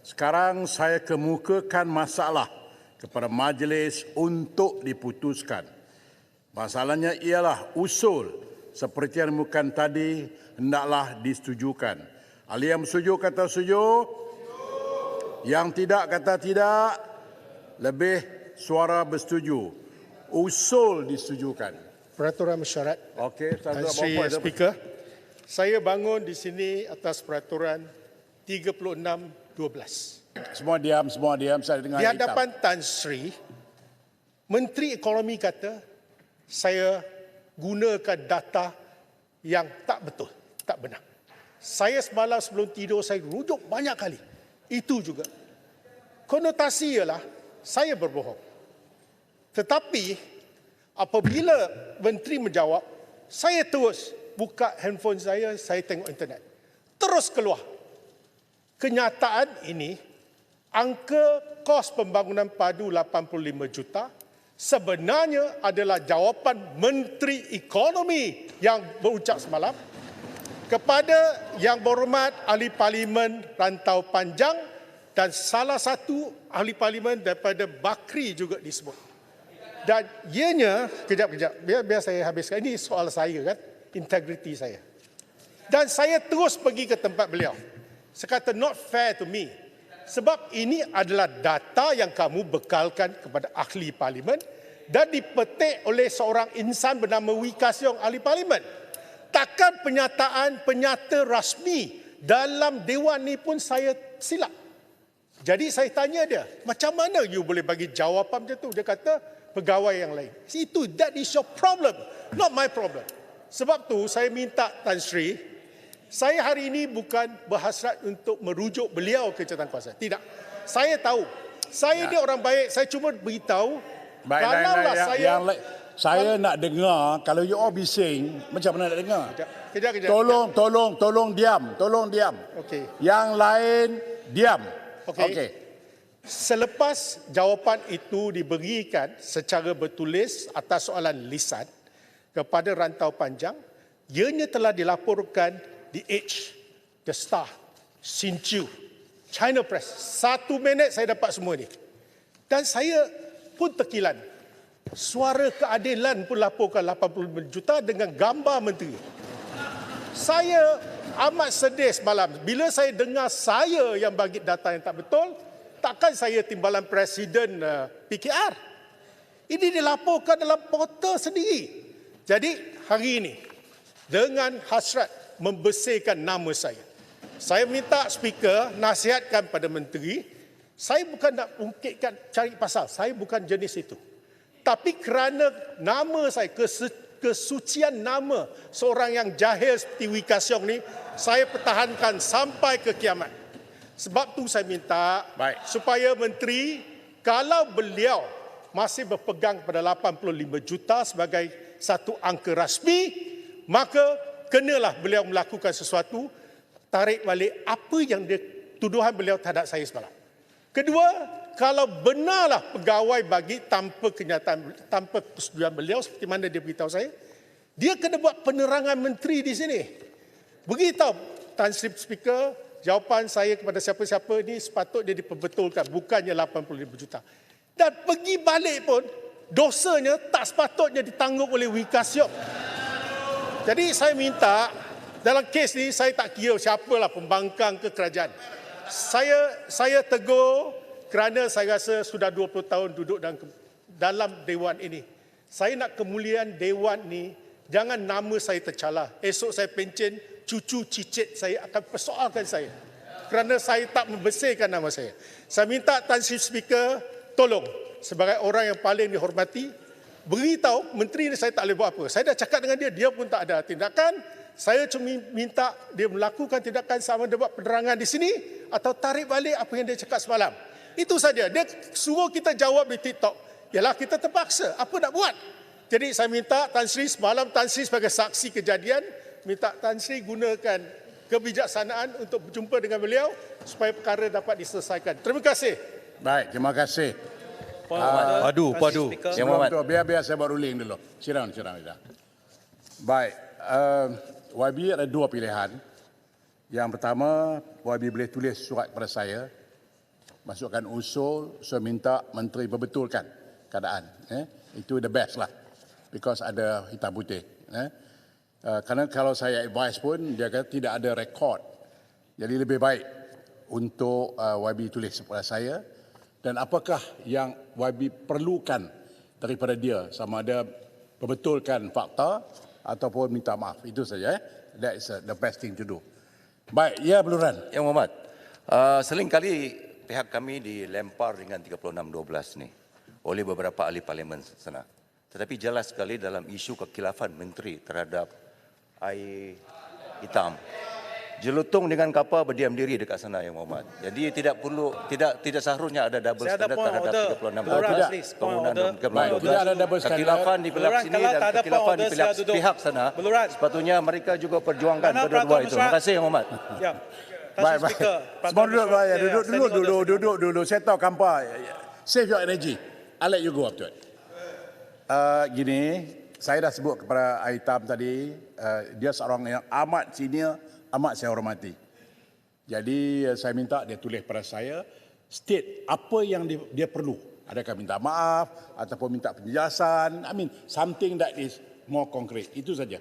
Sekarang saya kemukakan masalah kepada majlis untuk diputuskan. Masalahnya ialah usul seperti yang dimukakan tadi hendaklah disetujukan. Ahli yang bersetuju kata setuju. Yang tidak kata tidak. Lebih suara bersetuju. Usul disetujukan. Peraturan mesyuarat. Okey, Tan Sri Speaker, saya bangun di sini atas peraturan 36/12. Semua diam. Saya dengar Di hadapan Tan Sri, Menteri Ekonomi kata saya gunakan data yang tak betul, tak benar. Saya semalam sebelum tidur saya rujuk banyak kali. Itu juga. Konotasi ialah saya berbohong. Tetapi apabila menteri menjawab, saya terus buka handphone saya tengok internet. Terus keluar. Kenyataan ini, angka kos pembangunan padu 85 juta sebenarnya adalah jawapan Menteri Ekonomi yang berucap semalam kepada Yang Berhormat Ahli Parlimen Rantau Panjang dan salah satu Ahli Parlimen daripada Bakri juga disebut. Dan ianya, kejap, biar saya habiskan. Ini soal saya kan, integriti saya. Dan saya terus pergi ke tempat beliau. Saya kata, not fair to me. Sebab ini adalah data yang kamu bekalkan kepada ahli parlimen dan dipetik oleh seorang insan bernama Wika Siong, ahli parlimen. Takkan penyata rasmi dalam dewan ni pun saya silap. Jadi saya tanya dia, macam mana you boleh bagi jawapan macam tu? Dia kata, pegawai yang lain. That is your problem, not my problem. Sebab tu saya minta Tan Sri, saya hari ini bukan berhasrat untuk merujuk beliau ke jawatankuasa. Tidak. Saya tahu. Saya ni orang baik. Saya cuma beritahu. Kalaulah saya nak dengar, kalau you all bising, macam mana nak dengar? Kejap. Tolong diam. Okey. Yang lain, diam. Okey. Selepas jawapan itu diberikan secara bertulis atas soalan lisan kepada Rantau Panjang, ianya telah dilaporkan di Edge, The Star, Xinjiu, China Press. 1 minit saya dapat semua ini. Dan saya pun terkilan. Suara Keadilan pun laporkan 85 juta dengan gambar menteri. Saya amat sedih semalam. Bila saya dengar saya yang bagi data yang tak betul, takkan saya timbalan Presiden PKR. Ini dilaporkan dalam portal sendiri. Jadi hari ini, dengan hasrat membersihkan nama saya minta Speaker nasihatkan pada Menteri, saya bukan nak ungkitkan cari pasal, saya bukan jenis itu. Tapi kerana nama saya, kesucian nama seorang yang jahil seperti Wika Siong ni, saya pertahankan sampai ke kiamat. Sebab tu saya minta supaya Menteri, kalau beliau masih berpegang pada 85 juta sebagai satu angka rasmi, maka kenalah beliau melakukan sesuatu, tarik balik apa yang tuduhan beliau terhadap saya semalam. Kedua, kalau benarlah pegawai bagi tanpa kenyataan, tanpa persetujuan beliau seperti mana dia beritahu saya, dia kena buat penerangan menteri di sini. Beritahu Tan Sri Speaker, jawapan saya kepada siapa-siapa ini sepatutnya diperbetulkan, bukannya 85 juta. Dan pergi balik pun, dosanya tak sepatutnya ditanggung oleh Wika Siong. Jadi saya minta, dalam kes ni saya tak kira siapalah pembangkang ke kerajaan. Saya tegur kerana saya rasa sudah 20 tahun duduk dalam dewan ini. Saya nak kemuliaan dewan ni, jangan nama saya tercalar. Esok saya pencen, cucu cicit saya akan persoalkan saya. Kerana saya tak membersihkan nama saya. Saya minta Tan Sri Speaker, tolong sebagai orang yang paling dihormati, beritahu menteri ni saya tak boleh buat apa. Saya dah cakap dengan dia, dia pun tak ada tindakan. Saya cuma minta dia melakukan tindakan sama dia buat penerangan di sini atau tarik balik apa yang dia cakap semalam. Itu saja. Dia suruh kita jawab di TikTok. Yalah kita terpaksa. Apa nak buat? Jadi saya minta Tan Sri semalam, Tan Sri sebagai saksi kejadian, minta Tan Sri gunakan kebijaksanaan untuk berjumpa dengan beliau supaya perkara dapat diselesaikan. Terima kasih. Baik, terima kasih. Padu. Biar saya buat ruling dulu. Sirang. Baik, YB ada 2 pilihan. Yang pertama, YB boleh tulis surat kepada saya masukkan usul, saya minta menteri berbetulkan keadaan. Itu the best lah, because ada hitam putih. Kerana kalau saya advise pun, dia kata tidak ada rekod. Jadi lebih baik untuk YB tulis kepada saya, dan apakah yang YB perlukan daripada dia, sama ada berbetulkan fakta ataupun minta maaf. Itu saja. That is the best thing to do. Baik, ya Beluran. Yang Muhammad, seringkali pihak kami dilempar dengan 36-12 ni oleh beberapa ahli parlimen sana. Tetapi jelas sekali dalam isu kekhilafan menteri terhadap air hitam, Jelutong dengan kapal berdiam diri dekat sana, Yang Muhammad. Jadi tidak seharusnya ada double standard terhadap 36-12 penggunaan Tidak ada double standard. Kekhilafan di pihak sini dan kekhilafan di pihak sana. Sepatutnya mereka juga perjuangkan kedua-dua itu. Terima kasih, Yang Muhammad. Ya. Baik. Semua duduk dulu. Saya tahu Kampa. Save your energy. I'll let you go up to it. Gini, saya dah sebut kepada Aitam tadi, dia seorang yang amat senior, amat saya hormati. Jadi saya minta dia tulis pada saya, state apa yang dia perlu. Adakah minta maaf ataupun minta penjelasan. I mean, something that is more concrete. Itu saja.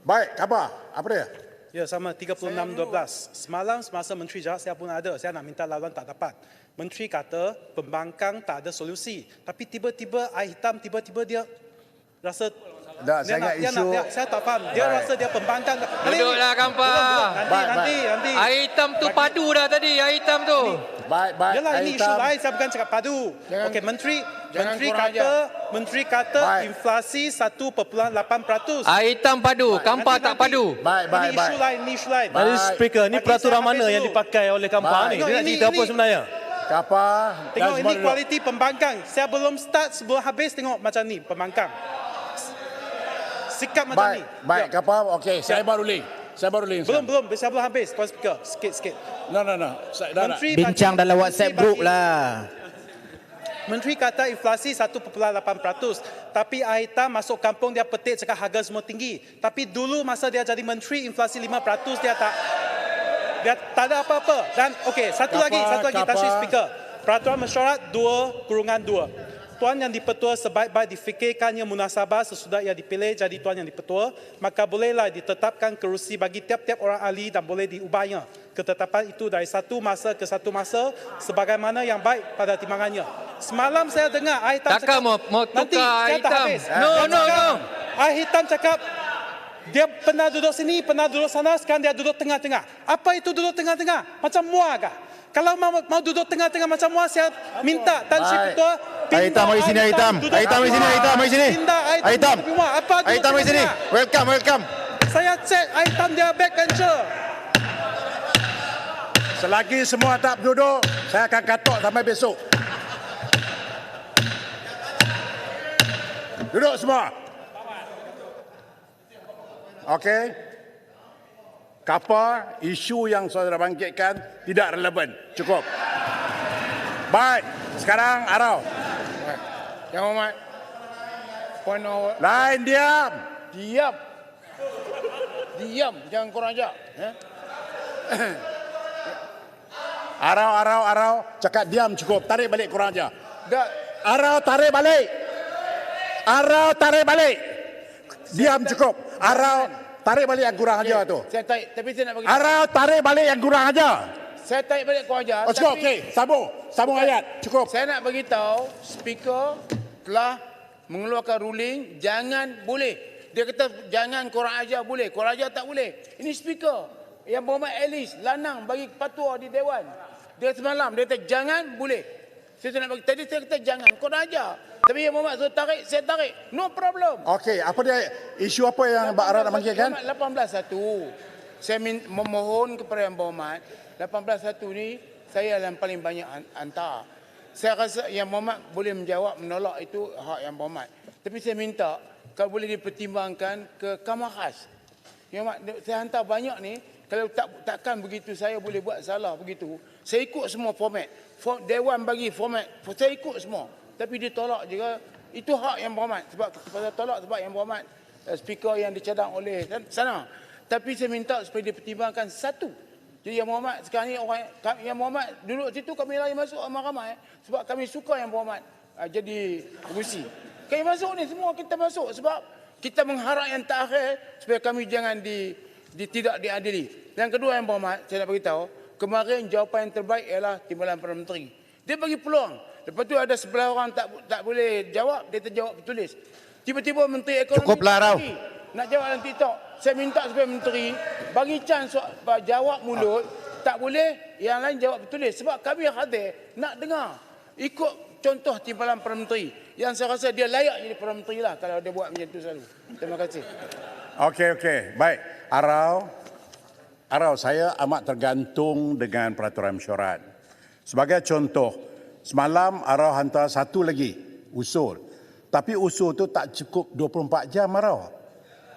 Baik, Kampa, apa dia? Ya, sama 36-12. Semalam semasa Menteri jawab, saya pun ada. Saya nak minta laluan tak dapat. Menteri kata pembangkang tak ada solusi. Tapi tiba-tiba air hitam, tiba-tiba dia rasa... Saya tak faham. Dia rasa dia pembangkang. Duduklah Kampa. Nanti. Air hitam tu padu dah tadi. Air hitam tu. Baik. Yalah, ini isu lain. Saya bukan cakap padu. Okey, Menteri kata inflasi 1.8%. Air hitam padu. Kampa tak padu. Baik. Ini isu lain. Jadi speaker, ni peraturan mana yang dipakai oleh Kampa ni? Dia nak cerita apa sebenarnya? Kampa. Tengok ini kualiti pembangkang. Saya belum start, sebelum habis tengok macam ni pembangkang. Sikap macam ni. Baik, Kampa. Okey, saya baru link. Belum. Saya belum habis. Tuan Speaker, sikit. No. Bincang dalam WhatsApp group lah. Menteri kata inflasi 1.8%. Tapi air hitam masuk kampung dia petik cakap harga semua tinggi. Tapi dulu masa dia jadi menteri inflasi 5% dia tak ada apa-apa. Dan okey, satu lagi Tashri Speaker. Peraturan mesyuarat 2/2. Tuan Yang Dipertua sebaik-baik difikirkannya munasabah sesudah ia dipilih jadi Tuan Yang Dipertua, maka bolehlah ditetapkan kerusi bagi tiap-tiap orang ahli dan boleh diubahnya. Ketetapan itu dari satu masa ke satu masa sebagaimana yang baik pada timbangannya. Semalam saya dengar air hitam Takkan mau tukar air hitam. No. Air hitam cakap dia pernah duduk sini, pernah duduk sana, sekarang dia duduk tengah-tengah. Apa itu duduk tengah-tengah? Macam muak kah? Kalau mau duduk tengah-tengah macam muak, saya minta Tan Sri Ketua Air hitam mari sini, air hitam. Air hitam mari sini, air hitam mari sini. Air hitam. Air hitam mari sini. Welcome. Saya cek air hitam dia backbencher. Selagi semua tak duduk, saya akan katok sampai besok. Duduk semua. Okey. Kapal, isu yang saudara bangkitkan tidak relevan. Cukup. Baik. Sekarang Arau. Yang Muhammad. Lain diam. Diam. Jangan korang ajak. Arau. Cakap diam cukup. Tarik balik korang aja. Arau tarik balik. Diam cukup. Arau tarik balik yang kurang aja tu. Tapi saya nak bagi. Arau tarik balik yang kurang aja. Saya tarik balik kau aja. Cukup, okey. Sambung ayat. Cukup. Saya nak bagi tahu speaker telah mengeluarkan ruling jangan boleh. Dia kata jangan korang ajar boleh, korang ajar tak boleh. Ini speaker yang Muhammad Alice lanang bagi fatwa di dewan. Dia semalam dia kata jangan boleh. Saya nak bagi tadi saya kata jangan korang ajar. Tapi yang Muhammad suruh tarik, saya tarik. No problem. Okey, apa dia isu apa yang Mbak Ara nak bangkitkan? 18.1. Saya memohon kepada Yang Berhormat 18.1 ni saya yang paling banyak hantar. Saya rasa Yang Berhormat boleh menjawab menolak itu hak Yang Berhormat. Tapi saya minta kalau boleh dipertimbangkan ke Kamar Khas. Yang Berhormat saya hantar banyak ni, kalau takkan begitu saya boleh buat salah begitu. Saya ikut semua format. Dewan bagi format, saya ikut semua. Tapi dia tolak juga. Itu hak Yang Berhormat. Sebab saya tolak sebab Yang Berhormat speaker yang dicadang oleh sana. Tapi saya minta supaya dipertimbangkan satu. Jadi Yang Berhormat sekarang ni orang Yang Berhormat duduk situ kami lari masuk ramai-ramai sebab kami suka Yang Berhormat jadi pengurusi. Kami masuk ni semua kita masuk sebab kita mengharap yang terakhir supaya kami jangan tidak diadili. Yang kedua Yang Berhormat, saya nak beritahu, kemarin jawapan yang terbaik ialah timbalan Perdana Menteri. Dia bagi peluang. Lepas tu ada sebelah orang tak boleh jawab, dia terjawab bertulis. Tiba-tiba Menteri Ekonomi Cukuplah, Rau. nak jawab dalam TikTok. Saya minta supaya Menteri bagi chance jawab mulut, tak boleh yang lain jawab bertulis. Sebab kami hadir nak dengar. Ikut contoh timbalan Perdana Menteri. Yang saya rasa dia layak jadi Perdana Menteri lah kalau dia buat macam tu selalu. Terima kasih. Okey. Baik. Arau, saya amat tergantung dengan peraturan mesyuarat. Sebagai contoh, semalam Arau hantar satu lagi usul. Tapi usul tu tak cukup 24 jam, Arau.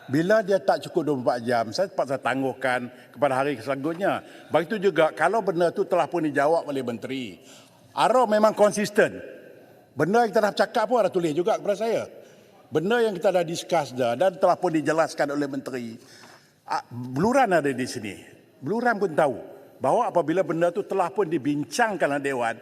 Bila dia tak cukup 24 jam, saya terpaksa tangguhkan kepada hari selanjutnya. Begitu juga kalau benda tu telah pun dijawab oleh menteri. Arau memang konsisten. Benda yang kita dah cakap pun ada tulis juga kepada saya. Benda yang kita dah discuss dah dan telah pun dijelaskan oleh menteri. Beluran ada di sini. Beluran pun tahu bahawa apabila benda tu telah pun dibincangkan oleh Dewan,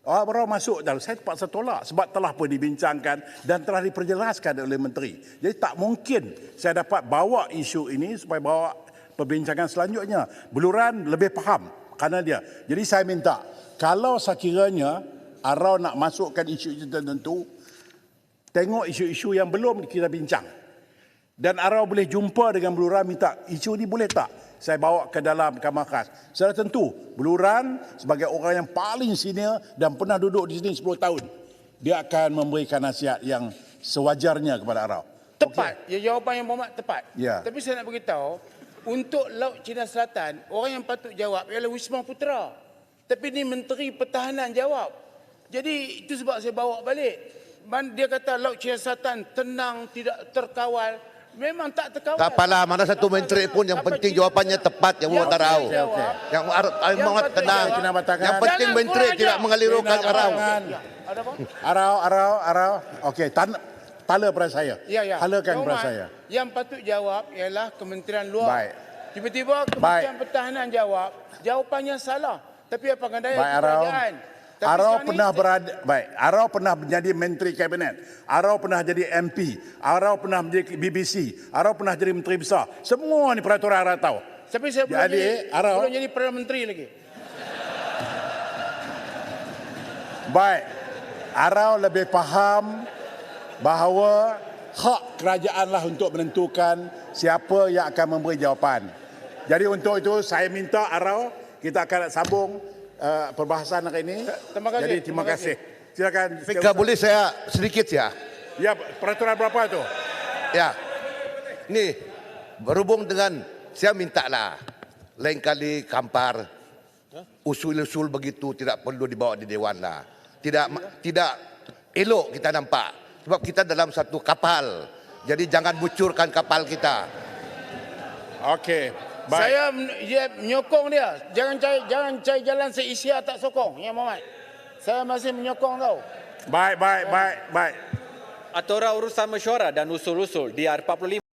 Arau masuk dalam. Saya terpaksa tolak sebab telah pun dibincangkan dan telah diperjelaskan oleh menteri. Jadi tak mungkin saya dapat bawa isu ini supaya bawa perbincangan selanjutnya. Beluran lebih faham kerana dia. Jadi saya minta, kalau sekiranya Arau nak masukkan isu-isu tertentu, tengok isu-isu yang belum kita bincang. Dan Arau boleh jumpa dengan Beluran minta, isu ni boleh tak saya bawa ke dalam kamar khas. Secara tentu, Beluran sebagai orang yang paling senior dan pernah duduk di sini 10 tahun, dia akan memberikan nasihat yang sewajarnya kepada Arau. Tepat. Okay. Ya, jawapan Yang Berhormat tepat. Ya. Tapi saya nak beritahu, untuk Laut Cina Selatan, orang yang patut jawab ialah Wisma Putra. Tapi ni Menteri Pertahanan jawab. Jadi itu sebab saya bawa balik. Dia kata Laut Cina Selatan tenang, tidak terkawal. Memang tak terkawal. Tak apalah, mana satu menteri pun yang penting jawapannya tepat yang buat Arau. Yang Muhammad tenang. Yang penting menteri tidak mengalirkan Arau. Ada apa? Arau. Okey, tala pada saya. Ya. Halakan kepada saya. Yang patut jawab ialah Kementerian Luar. Baik. Tiba-tiba Kementerian Pertahanan jawab, jawapannya salah. Tapi apa daya kerajaan. Arau pernah Arau pernah menjadi menteri kabinet. Arau pernah jadi MP. Arau pernah menjadi BBC. Arau pernah jadi menteri besar. Semua ni peraturan Arau tahu. Tapi saya belum jadi Perdana Menteri lagi. Baik. Arau lebih faham bahawa hak kerajaanlah untuk menentukan siapa yang akan memberi jawapan. Jadi untuk itu saya minta Arau, kita akan sambung perbahasan hari ini. Terima kasih. Jadi terima kasih. Silakan. Fika, boleh saya sedikit ya? Ya, peraturan berapa tu? Ya. Ni berhubung dengan saya mintalah lain kali Kampar usul-usul begitu tidak perlu dibawa di Dewan lah. Tidak elok kita nampak sebab kita dalam satu kapal. Jadi jangan bucurkan kapal kita. Okey. Baik. Saya menyokong dia. Jangan cari jalan seisia tak sokong. Yang Muhammad. Saya masih menyokong tau. Baik. Aturan urusan mesyuarat dan usul-usul DR45